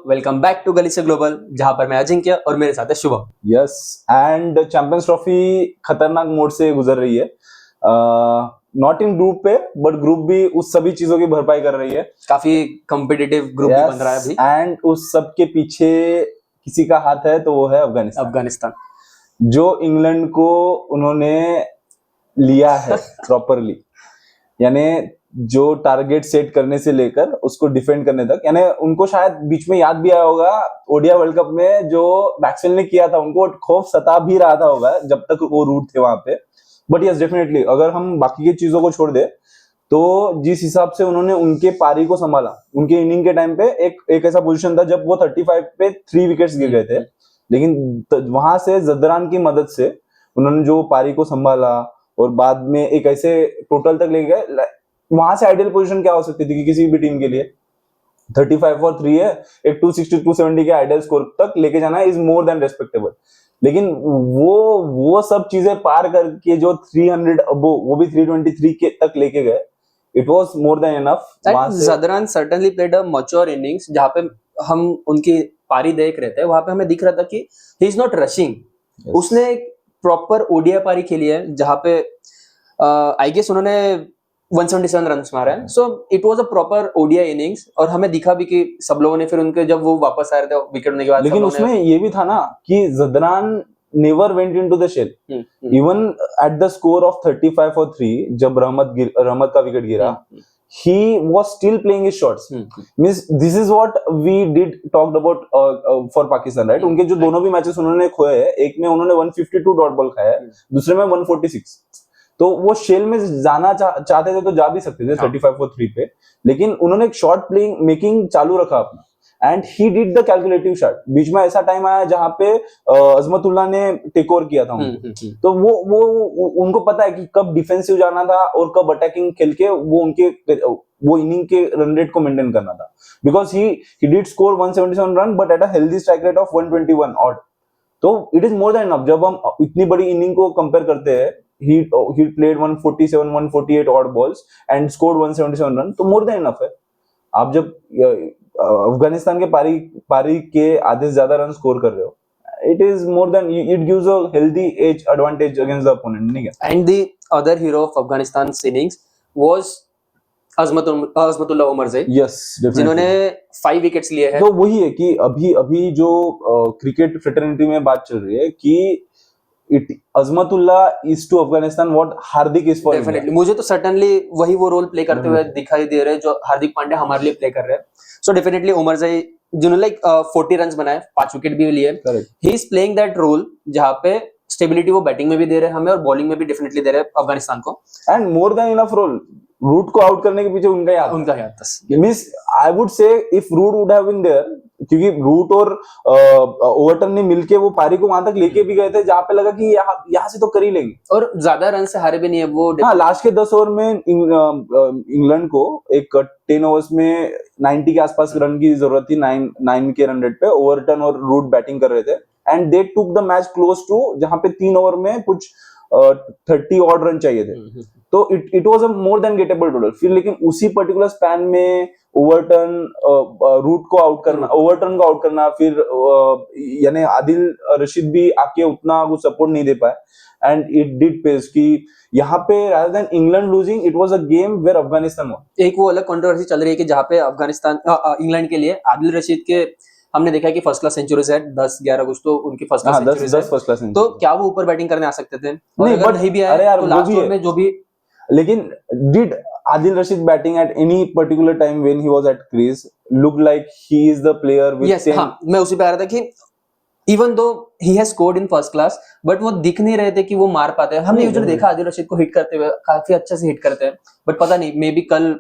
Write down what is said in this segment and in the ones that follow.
Welcome back to गली से global, जहां पर मैं अजिंक्य और मेरे साथ है Shubham. Yes and champions trophy खतरनाक मोड से गुजर रही है। नॉट इन ग्रुप पे बट ग्रुप भी उस सभी चीजों की भरपाई कर रही है। काफी कॉम्पिटिटिव ग्रुप भी बन रहा है अभी। एंड उस सब के पीछे किसी का हाथ है तो वो है अफगानिस्तान जो इंग्लैंड को उन्होंने लिया है प्रॉपरली। यानी जो टारगेट सेट करने से लेकर उसको डिफेंड करने तक, यानी उनको शायद बीच में याद भी आया होगा ओडीआई वर्ल्ड कप में जो मैक्सवेल ने किया था, उनको खौफ सता भी रहा था होगा जब तक वो रूट थे वहां पे। बट यस डेफिनेटली अगर हम बाकी की चीजों को छोड़ दे तो जिस हिसाब से उन्होंने उनके पारी को संभाला, उनके इनिंग के टाइम पे एक ऐसा पोजीशन था जब वो 35 पे 3 विकेट्स गिर गए थे, लेकिन वहां से जदरान की मदद से उन्होंने जो पारी को संभाला और बाद में एक ऐसे टोटल तक ले गए। वहां से आइडियल पोजीशन क्या हो सकती थी कि किसी भी टीम के लिए 35 और 3 है, एक 260 270 के आइडियल स्कोर तक लेके जाना इज मोर देन रेस्पेक्टेबल। लेकिन वो सब चीजें पार करके जो 300 वो भी 323 के तक लेके गए, it was more than enough. Zadran certainly played a mature innings. जहां पे हम उनकी पारी देख रहे थे वहां पे हमें दिख रहा था कि ही इज नॉट रशिंग। उसने एक प्रॉपर ओडीआई पारी खेली है जहां पे आई गेस उन्होंने 177 रन मारे हैं। So it was a proper ODI innings और हमें दिखा भी कि सब लोगों ने फिर उनके जब वो वापस आ रहे थे विकेट होने के बाद, लेकिन उसमें ये भी था ना कि Zadran never went into the shell even at the score of 35 और 3 जब रहमत का विकेट गिरा, he was still playing his shots. Means this is what we did talked about for Pakistan, right? उनके जो दोनों भी मैचेस उन्होंने खोए हैं, एक में उन्होंने 152 डॉट बॉल खाया है, दूसरे में 146। तो वो शेल में जाना चाहते थे तो जा भी सकते थे 35 और 3 पे, लेकिन उन्होंने एक शॉट प्लेइंग मेकिंग चालू रखा अपना and he did the calculative shot. बीच में ऐसा टाइम आया जहां पे अजमतुल्ला ने टेक ओवर किया था उनको। तो वो उनको पता है कि कब डिफेंसिव जाना था और कब अटैकिंग खेल के वो इनिंग के रन रेट को मेंटेन करना था, because he did score 177 run but at a healthy strike rate of 121 odd. तो it is more than enough. जब हम इतनी बड़ी इनिंग को कंपेयर करते हैं, he played 147 148 odd balls and scored 177 run, तो मोर देन इनफ है। आप जब अफगानिस्तान के पारी के आधे से ज्यादा रन स्कोर कर रहे हो, it is more than, it gives a healthy edge advantage against the opponent, नहीं क्या? And the other hero of Afghanistan's innings was Azmatullah Omarzai, yes, जिन्होंने 5 विकेट्स लिए हैं। तो वही है कि अभी जो क्रिकेट फ्रेटर्निटी में बात चल रही है कि Azmatullah is to Afghanistan what Hardik is for India. Definitely मुझे तो सर्टेनली वही वो रोल प्ले करते हुए दिखाई दे रहे हैं जो हार्दिक पांड्या हमारे लिए प्ले कर रहे हैं। सो डेफिनेटली उमरज़ई जिन्होंने लाइक 40 रन बनाए, 5 विकेट भी लिए, he is playing that role जहां पे स्टेबिलिटी वो बैटिंग में भी दे रहे हैं हमें और बॉलिंग में भी डेफिनेटली दे रहे हैं अफगानिस्तान को। And more than enough role, Root को आउट करने के पीछे उनका याद था। Means I would say if Root would have been there, क्योंकि रूट और ओवरटन ने मिलके वो पारी को वहां तक लेके भी गए थे जहां पे लगा कि यहाँ से तो कर ही लेंगे और ज्यादा रन से हारे भी नहीं है वो। हाँ, लास्ट के 10 ओवर में इंग्लैंड को एक 10 ओवर्स में 90 के आसपास रन की जरूरत थी, 9 के रन रेट पे। ओवरटन और रूट बैटिंग कर रहे थे and they took the match close to, जहां पे 3 ओवर में कुछ 30 ऑड रन चाहिए थे। तो it was a more than gettable total. फिर लेकिन उसी पर्टिकुलर स्पैन में ओवरटन रूट को आउट करना, ओवरटन को आउट करना, फिर यानी आदिल रशीद भी आके उतना कुछ सपोर्ट नहीं दे पाए एंड इट डिड पेस कि यहाँ पे rather than England losing, it was a game where Afghanistan won। एक वो अलग कंट्रोवर्सी चल रही है कि जहाँ पे अफगानिस्तान इंग्लैंड के लिए आदिल रशीद के हमने देखा कि फर्स्ट क्लास सेंचुरीज है, 10-11 कुछ तो उनकी फर्स्ट क्लास सेंचुरीज है। 10 फर्स्ट क्लास। तो क्या वो ऊपर बैटिंग करने आ सकते थे? नहीं, अगर नहीं भी आए तो लास्ट ओवर में जो भी। लेकिन did Adil Rashid batting at any particular time when he was at crease look like he is the player with yes, हाँ, मैं उसी पे आ रहा था कि even though he has scored in first class but वो दिख नहीं रहे थे कि वो मार पाते हैं। हमने यूजुअली देखा आदिल रशीद को हिट करते हुए, काफी अच्छे से हिट करते हैं, बट पता नहीं मे बी कल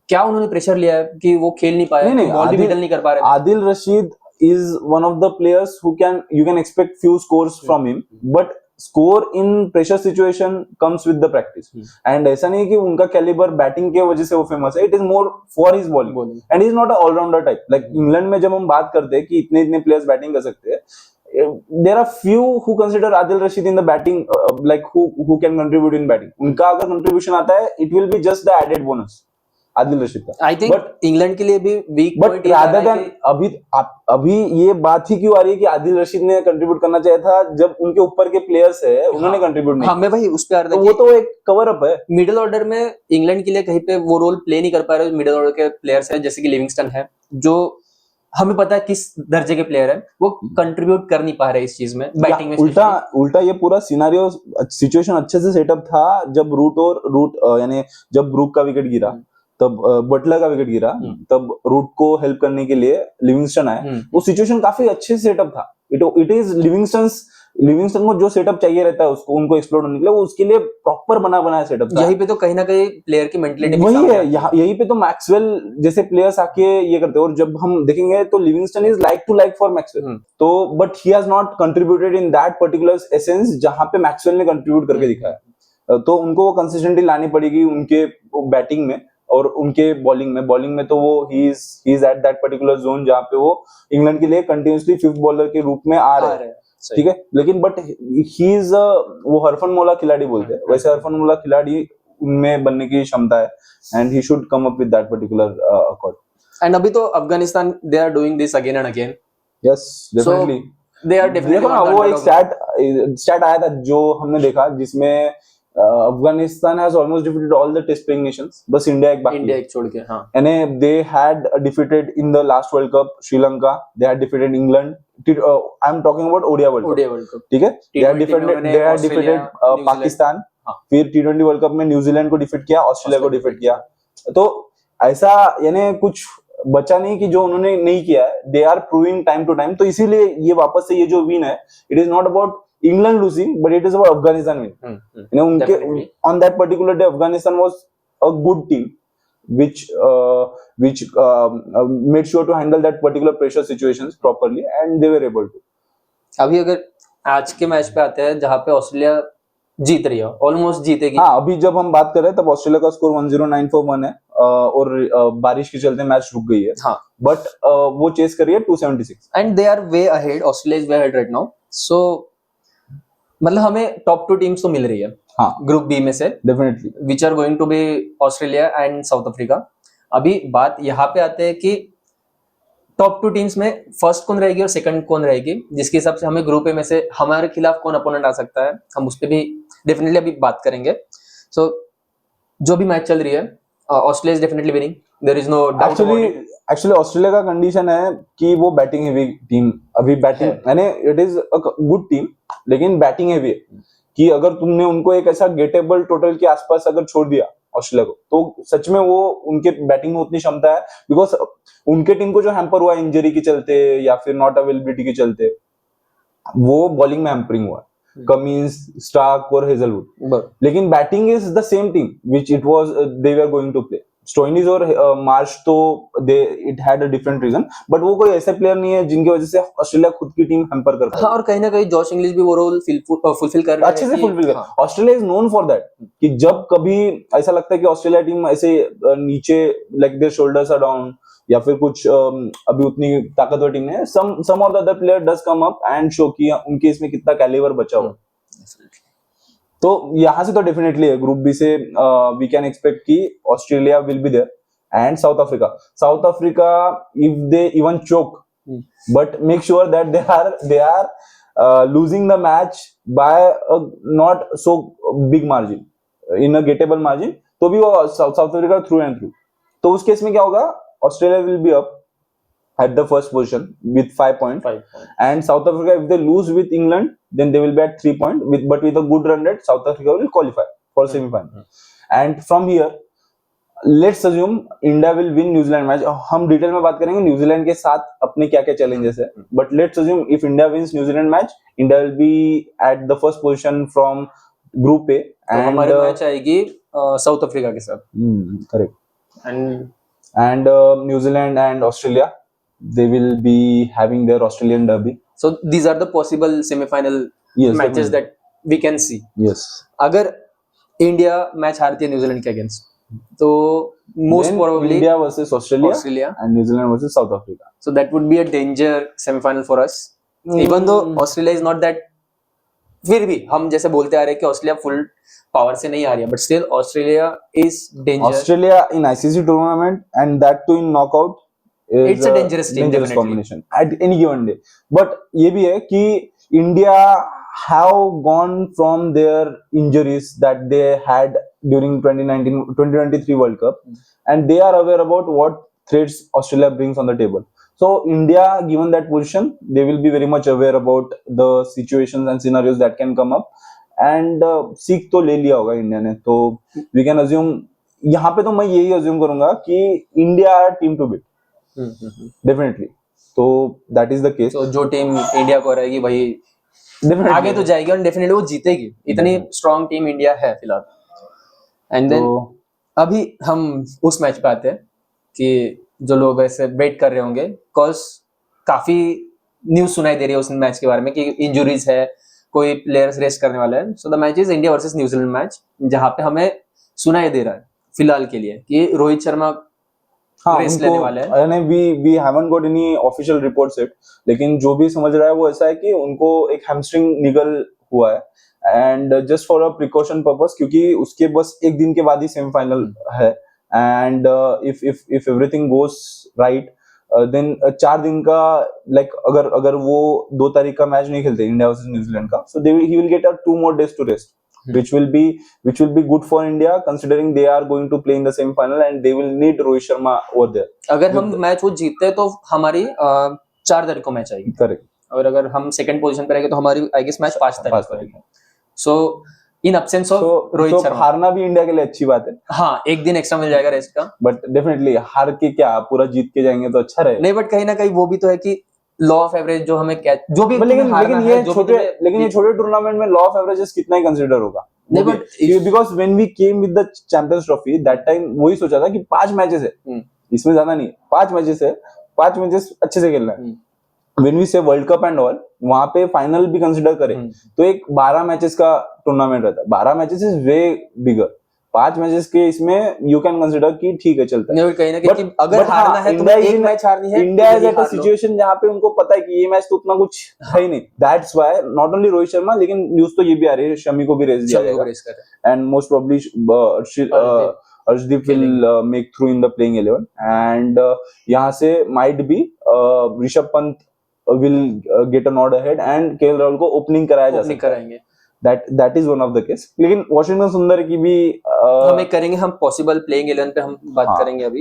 क्या उन्होंने प्रेशर लिया है कि वो खेल नहीं पाए, बॉल भी हैंडल नहीं कर पा रहे। Adil Rashid is one of the players who you can expect few scores from him, but score in pressure situation comes with the practice। and ऐसा नहीं कि उनका कैलिबर बैटिंग के वजह से वो फेमस है, it is more for his bowling and he is not a all rounder type like England में जब हम बात करते हैं कि इतने प्लेयर्स बैटिंग कर सकते हैं, there are few who consider Adil Rashid in the batting like who can contribute in batting। उनका अगर contribution आता है it will be just the added bonus। Adil Rashid का। आई थिंक इंग्लैंड के लिए भी वीक बट पॉइंट ये आ रादर रहा है देन कि अभी ये बात ही क्यों आ रही है कि आदिल रशीद ने कंट्रीब्यूट करना चाहिए था, जब उनके ऊपर के प्लेयर्स है उन्होंने कंट्रीब्यूट नहीं हाँ मैं वही उस पे आ रहा तो था वो कि तो एक कवर अप है। मिडिल ऑर्डर में इंग्लैंड के लिए कहीं पे वो रोल प्ले नहीं कर पा रहे मिडिल ऑर्डर के प्लेयर्स है, जैसे कि लिविंगस्टन है, जो हमें पता है किस दर्जे के प्लेयर है, वो कंट्रीब्यूट कर नहीं पा रहे इस चीज में, बैटिंग में उल्टा especially। उल्टा ये पूरा सिनारियो सिचुएशन अच्छे से सेटअप था जब रूट यानी जब ब्रूक का विकेट गिरा, तब बटलर का विकेट गिरा, तब रूट को हेल्प करने के लिए लिविंगस्टन आए। वो सिचुएशन काफी अच्छे से सेटअप था। इट इज लिविंगस्टन को जो सेटअप चाहिए रहता है उसको उनको एक्सप्लोर होने के लिए, वो उसके लिए प्रॉपर बनाया सेटअप था। यहीं पे तो कहीं ना कहीं प्लेयर की मेंटलिटी वही है, यहीं पे तो मैक्सवेल जैसे प्लेयर्स आके ये करते हैं, और जब हम देखेंगे तो Livingstone is like to like for Maxwell. तो but he has not contributed in that particular essence जहां पे मैक्सवेल ने कंट्रीब्यूट करके दिखाया। तो उनको वो कंसिस्टेंटली लानी पड़ेगी उनके बैटिंग में और उनके बॉलिंग में तो वो he is at that particular zone जहां पे वो इंग्लैंड के लिए कंटिन्यूसली फिफ्थ बॉलर के रूप में आ रहे हैं। ठीक है, लेकिन बट ही इज वो हरफनमौला खिलाड़ी बोलते हैं, वैसे हरफनमौला खिलाड़ी उनमें बनने की क्षमता है, and he should come up with that particular accord. And अभी तो Afghanistan they are doing this again and again. Yes definitely, they are definitely देखो ना वो एक स्टैट आया था जो हमने देखा जिसमें Afghanistan has almost defeated all the test playing nations, बस इंडिया एक बाकी, इंडिया एक छोड़ के। हाँ, and they had defeated in the last World Cup Sri Lanka, they had defeated England, I'm talking about ODI World Cup, ठीक है, they had defeated Pakistan, फिर T20 वर्ल्ड कप में न्यूजीलैंड को डिफीट किया, ऑस्ट्रेलिया को डिफीट किया। तो ऐसा यानी कुछ बचा नहीं कि जो उन्होंने नहीं किया है, they are proving time to time. तो इसीलिए ये वापस से ये जो विन है, it is not about England losing, but it is about Afghanistan winning. You know, उनके on that particular day, Afghanistan was a good team, which made sure to handle that particular pressure situations properly, and they were able to. अभी अगर आज के match पे आते हैं जहाँ पे ऑस्ट्रेलिया जीत रही है, ऑलमोस्ट जीतेगी। हाँ, अभी जब हम बात कर रहे हैं तब ऑस्ट्रेलिया का स्कोर 109 for 1 है, और बारिश के चलते मैच रुक गई है। हाँ, बट वो चेस करी है 276, and they are way ahead, Australia is way ahead right now. So मतलब हमें टॉप 2 टीम्स तो मिल रही है हाँ ग्रुप बी में से, definitely, which are going to be Australia and South Africa. अभी बात यहाँ पे आते हैं कि टॉप 2 टीम्स में फर्स्ट कौन रहेगी और सेकंड कौन रहेगी, जिसके हिसाब से हमें ग्रुप ए में से हमारे खिलाफ कौन अपोनेंट आ सकता है, हम उस पर भी डेफिनेटली अभी बात करेंगे। सो जो भी मैच चल रही है, Australia is definitely winning, there is no doubt about it. Actually Australia का कंडीशन है कि वो बैटिंग हेवी टीम, अभी बैटिंग यानी it is a good team, लेकिन बैटिंग हेवी है कि अगर तुमने उनको एक ऐसा गेटेबल टोटल के आसपास अगर छोड़ दिया ऑस्ट्रेलिया को, तो सच में वो उनके बैटिंग में उतनी क्षमता है, बिकॉज उनके टीम को जो हैम्पर हुआ इंजरी के चलते या फिर नॉट अवेलेबिलिटी के चलते, वो बॉलिंग में हैम्परिंग हुआ, कमिंस, स्टार्क और हेजलवुड, लेकिन batting is the same team which it was they were going to play. Stoinis और मार्श तो it had a different reason, but वो कोई ऐसे प्लेयर नहीं है जिनकी वजह से ऑस्ट्रेलिया खुद की टीम हैम्पर कर पाए। हाँ, और कहीं ना कहीं जॉश इंग्लिश भी वो रोल फुलफिल कर रहे हैं, अच्छे से फुलफिल कर। Australia is known for that कि जब कभी ऐसा लगता है कि ऑस्ट्रेलिया टीम ऐसे नीचे like their shoulders are down या फिर कुछ अभी उतनी ताकतवर टीम है, some of the other player does come up and show कि उनके इसमें कितना कैलिबर बचा हुआ। तो यहाँ से तो डेफिनेटली है, ग्रुप बी से वी कैन एक्सपेक्ट कि Australia will be there and South Africa if they even choke, but make sure that they are losing the match by not so big margin, in a gettable margin, तो भी वो South Africa through and through. तो उस case में क्या होगा, Australia will be up at the first position with 5 points, and South Africa, if they lose with England, then they will be at 3 points, but with a good run rate South Africa will qualify for semi-final. And from here let's assume India will win New Zealand match. हम detail में बात करेंगे New Zealand के साथ अपने क्या क्या challenges है, but let's assume if India wins New Zealand match, India will be at the first position from group A, and हमारे मैच आएगी साउथ अफ्रीका के साथ, correct, and New Zealand and Australia, they will be having their Australian derby. So these are the possible semi-final matches that we can see. Yes. अगर India match हारती है New Zealand के against, तो most probably India versus Australia and New Zealand versus South Africa. So that would be a danger semi-final for us. Even though Australia is not that फिर भी हम जैसे बोलते आ रहे हैं कि ऑस्ट्रेलिया फुल पावर से नहीं आ रही है, but still Australia is danger. Australia in ICC tournament and that too in knockout is It's a dangerous team, definitely. combination at any given day. But ये भी है कि India have gone from their injuries that they had during 2023 World Cup, and they are aware about what threats Australia brings on the table. So India, given that position, they will be very much aware about the situations and scenarios that can come up. And सीख तो ले लिया होगा India ने, तो we can assume, यहाँ पे तो मैं यही अज्यूम करूंगा कि India are team to beat definitely. तो दैट इज द केस. तो जो टीम इंडिया को रहेगी भाई आगे तो जाएगी और डेफिनेटली वो जीतेगी. इतनी स्ट्रॉन्ग टीम इंडिया है फिलहाल. एंड देन अभी हम उस मैच पे आते हैं कि जो लोग ऐसे वेट कर रहे होंगे, कॉज काफी न्यूज सुनाई दे रही है उस मैच के बारे में कि इंजुरीज है, कोई प्लेयर्स रेस्ट करने वाला है. So the match is India versus New Zealand match, जहां पे हमें सुनाई दे रहा है फिलहाल के लिए कि रोहित शर्मा रेस्ट लेने वाले हैं. नहीं, we haven't got any official reports it, लेकिन जो भी समझ रहा है वो ऐसा है कि उनको एक हैमस्ट्रिंग निगल हुआ है, and just for a precaution purpose, क्योंकि उसके बस एक दिन के बाद ही सेमीफाइनल है. And if everything goes right, then 4 दिन का, लाइक अगर वो 2 तारीख का मैच नहीं खेलते इंडिया वर्सेस न्यूजीलैंड का, so he will get 2 more days to rest, which will be good for India, considering they are going to play in the semi final and they will need Rohit Sharma over there. अगर हम match वो जीतते तो हमारी 4 तारीख को match आएगी. Correct. और अगर हम सेकंड पोजीशन पे रहेंगे तो हमारी आई गेस मैच 5 तारीख को आएगी. So in absence of Rohit Sharma, हारना भी इंडिया के लिए अच्छी बात है. हाँ, एक दिन एक्स्ट्रा मिल जाएगा रेस्ट का. बट डेफिनेटली हार के क्या, पूरा जीत के जाएंगे तो अच्छा रहेगा. नहीं, बट कहीं ना कहीं वो भी तो है कि लॉ ऑफ एवरेज जो हमें जो भी लेकिन ये छोटे टूर्नामेंट में लॉ ऑफ एवरेजेस कितना ही कंसीडर होगा. नहीं, but because when we came with the champions trophy that time वही सोचा था कि 5 मैचेस है, इसमें ज्यादा नहीं, 5 मैचेस है, 5 मैचेस अच्छे से खेलना है. When we say world cup and all, वहां पे फाइनल भी कंसिडर करें तो एक 12 मैचेस का टूर्नामेंट रहता है. 12 matches is way bigger. 5 matches के इसमें यू कैन कंसिडर कि ठीक है, चलता है. कहीं ना कहीं अगर हारना है तो एक मैच हारनी है. India is at a situation जहां पे उनको पता है कि ये मैच तो उतना कुछ है ही नहीं. That's why not only Rohit Sharma, लेकिन न्यूज तो ये भी आ रही है शमी को भी रेस दिया जाएगा, and most probably Arshdeep will make through in the playing 11, and यहाँ से might be Rishabh Pant will get a nod ahead and KL Rahul को ओपनिंग कराया जा सकता है. That is one of the case. लेकिन वॉशिंगटन सुंदर की भी हमें करेंगे, हम पॉसिबल प्लेइंग 11 पे हम बात करेंगे अभी.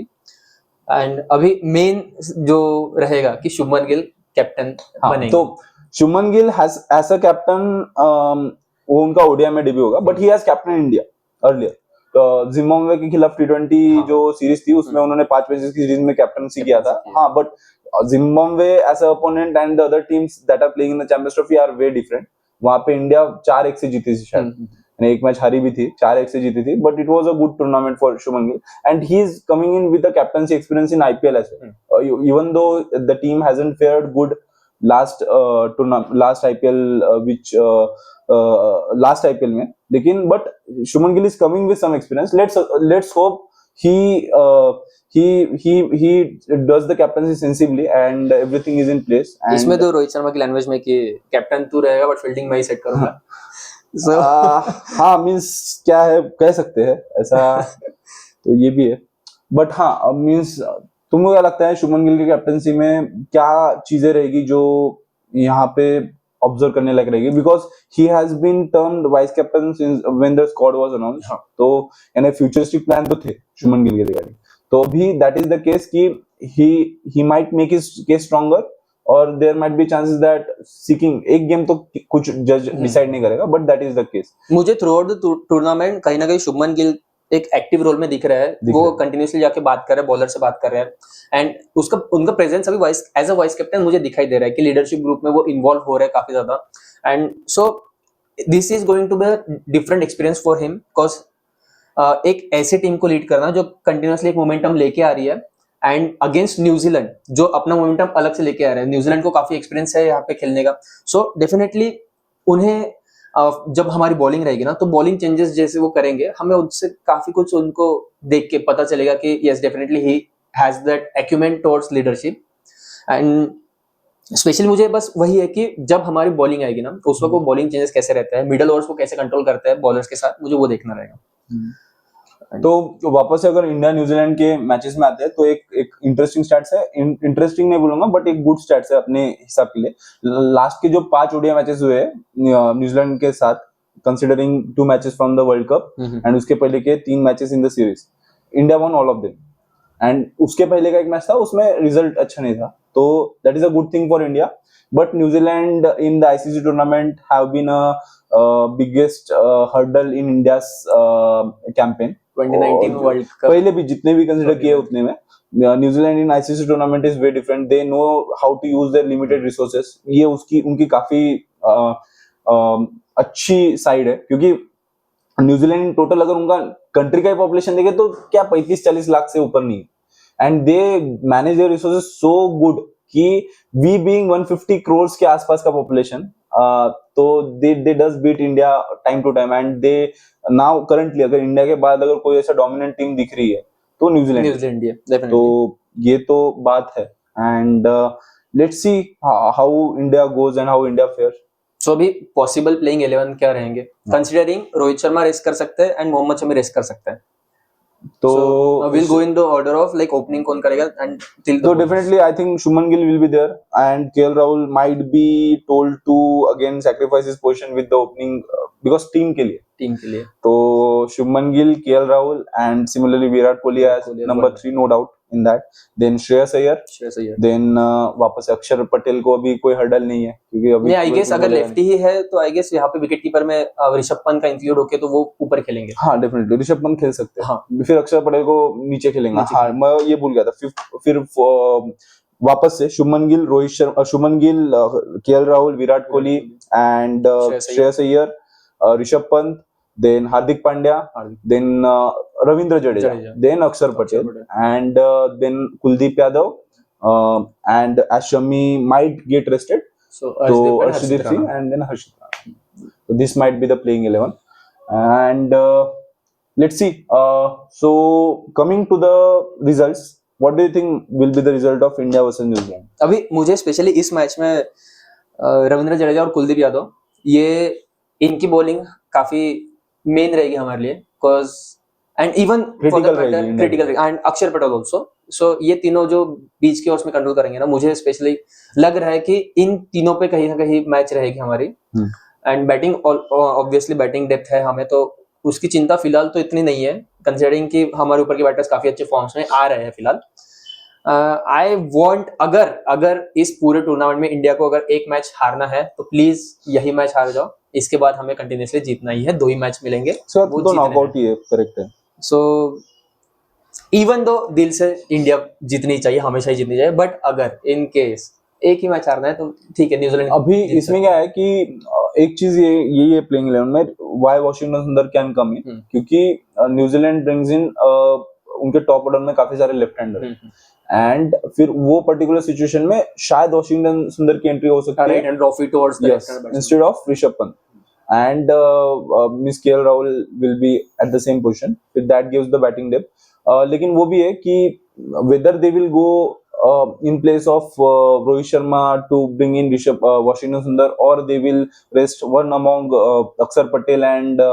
एंड अभी मेन जो रहेगा कि शुभमन गिल कैप्टन बनेंगे. तो Shubman Gill has as a captain, वो उनका ओडीआई में डेब्यू होगा, but he has captain India earlier. Zimbabwe के खिलाफ T20 जो सीरीज थी उसमें उन्होंने 5 मैचेस की सीरीज में कैप्टनसी किया था. हाँ, but Zimbabwe as a opponent and the other teams that are playing in the champions trophy are way different. वहां पे इंडिया 4-1 से जीती थी शायद, एक मैच हारी भी थी, 4-1 से जीती थी, but it was a good tournament for Shubman Gill, and he is coming in with the captaincy experience in IPL as well, even though the team hasn't fared good last IPL which last IPL में, लेकिन but Shubman Gill is coming with some experience. Let's hope he does the captaincy sensibly and everything is in place. इसमें तो रोहित शर्मा की language में कि captain तू रहेगा but fielding मैं ही सेट करूंगा. हाँ, मींस क्या है, कह सकते हैं ऐसा. तो ये भी है, बट हाँ मींस तुमको क्या लगता है शुभमन गिल की कैप्टनसी में क्या चीजें रहेगी जो यहाँ पे ऑब्जर्व करने लग रहेगी, because he has been termed vice captain since when the squad was announced. तो यानी फ्यूचरिस्टिक प्लान तो थे शुभमन गिल के रिगार्डिंग. तो अभी दैट इज द केस कि he might make his case stronger, or there might be chances that seeking एक game तो कुछ जज डिसाइड नहीं करेगा, but that is the case. मुझे थ्रू आउट द टूर्नामेंट कहीं ना कहीं शुभमन गिल एक एक्टिव रोल में दिख रहा है. वो कंटिन्यूअसली जाके बात कर रहे हैं, बॉलर से बात कर रहे हैं, एंड उनका प्रेजेंस अभी एज अ वाइस कैप्टन मुझे दिखाई दे रहा है कि लीडरशिप ग्रुप में वो इन्वॉल्व हो रहे हैं काफी ज्यादा. And so this is going to be a different experience for him, because एक ऐसी टीम को लीड करना जो कंटिन्यूअसली एक मोमेंटम लेके आ रही है, एंड अगेंस्ट न्यूजीलैंड जो अपना मोमेंटम अलग से लेके आ रहा है. न्यूजीलैंड को काफी एक्सपीरियंस है यहाँ पे खेलने का. सो डेफिनेटली उन्हें जब हमारी बॉलिंग रहेगी ना, तो बॉलिंग चेंजेस जैसे वो करेंगे, हमें उनसे काफी कुछ उनको देख के पता चलेगा कि yes definitely he has that acumen towards leadership. And specially मुझे बस वही है कि जब हमारी बॉलिंग आएगी ना तो उस वक्त वो बॉलिंग चेंजेस कैसे रहते हैं, मिडल ओवर्स को कैसे कंट्रोल करते हैं बॉलर्स के साथ, मुझे वो देखना रहेगा। तो वापस से अगर इंडिया न्यूजीलैंड के मैचेस में आते हैं तो एक इंटरेस्टिंग स्टैट्स है, इंटरेस्टिंग नहीं बोलूंगा बट एक गुड स्टैट्स है अपने हिसाब के लिए। लास्ट के जो 5 ओडीआई मैचेस हुए न्यूजीलैंड के साथ, considering 2 matches from the world cup and उसके पहले के 3 matches in the series, India one all of them. And उसके पहले का एक मैच था उसमें रिजल्ट अच्छा नहीं था, तो that is a good thing for India. But New Zealand in the ICC tournament have been a biggest hurdle in India's campaign. 2019 world cup पहले भी जितने भी कंसिडर किए उतने में New Zealand in ICC tournament is very different, they know how to use their limited resources. ये उनकी काफी अच्छी साइड है, क्योंकि न्यूजीलैंड टोटल अगर उनका कंट्री का पॉपुलेशन देखे तो क्या 35-40 लाख से ऊपर नहीं, and they manage their resources so good कि वी बीइंग 150 करोड़ के आसपास का पॉपुलेशन, तो they does beat India time to time. And they now currently अगर इंडिया के बाद अगर कोई ऐसा डोमिनेंट टीम दिख रही है तो न्यूजीलैंड है। डेफिनेटली। तो ये तो बात है, and let's see how India goes and how India fare. So अभी पॉसिबल प्लेइंग 11 क्या रहेंगे, कंसिडरिंग रोहित शर्मा रेस कर सकते हैं एंड मोहम्मद शमी रेस कर सकते हैं, तो will go in the order of like opening कौन करेगा and till So definitely, I think Shuman Gill will be there, and KL Rahul might be told to again sacrifice his position with the opening because team के लिए. Team के लिए। तो Shuman Gill, KL Rahul, and similarly Virat Kohli as Kohli as number well. 3, no doubt in that. Then Shreyas Iyer, then वापस से अक्षर पटेल को अभी कोई हर्डल नहीं है, क्योंकि अभी आई गेस अगर लेफ्टी ही है तो आई गेस यहाँ पे विकेट कीपर में ऋषभ पंत का इंक्लूड होके तो वो ऊपर खेलेंगे। हाँ डेफिनेटली ऋषभ पंत खेल सकते हैं। हाँ। फिर अक्षर पटेल को नीचे खेलेंगे। हाँ मैं ये भूल गया था। फिर वापस से Shubman Gill, Rohit Sharma, Shubman Gill, KL Rahul, Virat Kohli and Shreyas Iyer, Rishabh Pant, then Hardik Pandya, then Ravindra Jadeja, then Axar Patel and then Kuldeep Yadav, and as Shami might get rested, so Arshdeep Singh and then Harshit Rana. So this might be the playing 11, and let's see. So coming to the results, what do you think will be the result of India versus New Zealand? अभी मुझे specially इस match में रविंद्र जडेजा और कुलदीप यादव, ये इनकी bowling काफी main रहेगी हमारे लिए, because and even critical and अक्षर पटेल ऑल्सो। सो ये तीनों जो बीच के ओवर्स में कंट्रोल करेंगे ना, मुझे स्पेशली लग रहा है कि इन तीनों पे कहीं ना कहीं मैच रहेगी हमारी। And batting obviously batting depth है हमें, तो उसकी चिंता फिलहाल तो इतनी नहीं है, कंसिडरिंग कि हमारे ऊपर के बैटर्स काफी अच्छे फॉर्म्स में आ रहे हैं फिलहाल। आई वॉन्ट अगर इस पूरे टूर्नामेंट में इंडिया को अगर एक मैच हारना है तो प्लीज यही मैच हार जाओ, इसके बाद हमें कंटिन्यूसली जीतना ही है, 2 ही मैच मिलेंगे। वो तो नॉकआउट ही है, करेक्ट है। सो इवन दो दिल से इंडिया जीतनी चाहिए, हमेशा ही जीतनी चाहिए, बट अगर इन केस एक ही मैच हारना है तो ठीक है, न्यूजीलैंड अभी इसमें क्या है कि एक चीज ये प्लेइंग 11 में व्हाई वाशिंगटन सुंदर कैन कम इन, क्योंकि न्यूजीलैंड ब्रिंग्स इन उनके टॉप ऑर्डर में काफी सारे लेफ्ट हैंडर एंड फिर वो पर्टिकुलर सिचुएशन में शायद वाशिंगटन सुंदर की एंट्री हो सकती है instead of Rishabh Pant, and Miss KL Rahul will be at the same position, if that gives the batting depth. लेकिन वो भी है कि whether they will go in place of Rohit Sharma to bring in Washington Sundar, or they will rest one among Akshar Patel and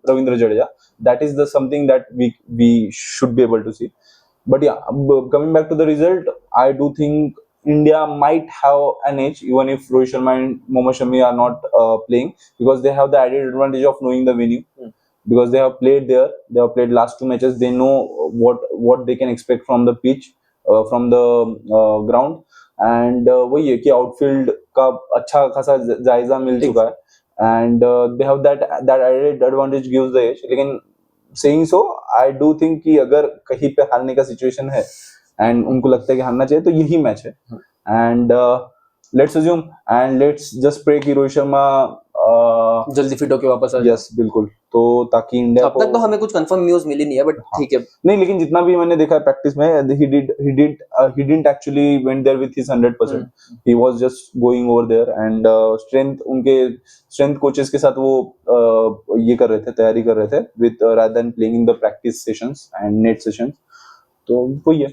Ravindra Jadeja. That is the something that we should be able to see. But yeah, coming back to the result, I do think India might have an edge even if Rohit Sharma and Mohammad Shami are not playing, because they have the added advantage of knowing the venue, because they have played there, they have played last 2 matches, they know what they can expect from the pitch, from the ground, and वही है कि outfield का अच्छा खासा जायजा मिल चुका है, and they have that added advantage gives the edge. लेकिन saying so, I do think कि अगर कहीं पे हारने का सिचुएशन है एंड उनको लगता है कि हारना चाहिए तो यही मैच है, and let's assume and let's just pray कि रोहित शर्मा जल्दी फिट होके वापस आ जाए। यस बिल्कुल, तो ताकि इंडिया अब तक तो हमें कुछ कंफर्म न्यूज़ मिली नहीं है, बट ठीक है। नहीं, लेकिन जितना भी मैंने देखा है प्रैक्टिस में, he didn't actually went there with his 100%. He was just going over there and उनके स्ट्रेंथ कोचेस के साथ वो ये कर रहे थे, तैयारी कर रहे थे with rather than playing in the practice sessions and net sessions. तो वही है।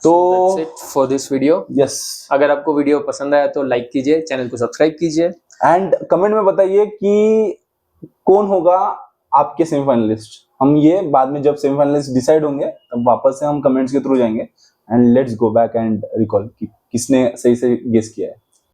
तो that's it for this video. Yes, अगर आपको वीडियो पसंद आया तो लाइक कीजिए, चैनल को सब्सक्राइब कीजिए। एंड कमेंट में बताइए कि कौन होगा आपके सेमीफाइनलिस्ट। हम ये बाद में जब सेमीफाइनलिस्ट डिसाइड होंगे तब वापस से हम कमेंट्स के थ्रू जाएंगे and let's go back and recall कि किसने सही से गेस किया है।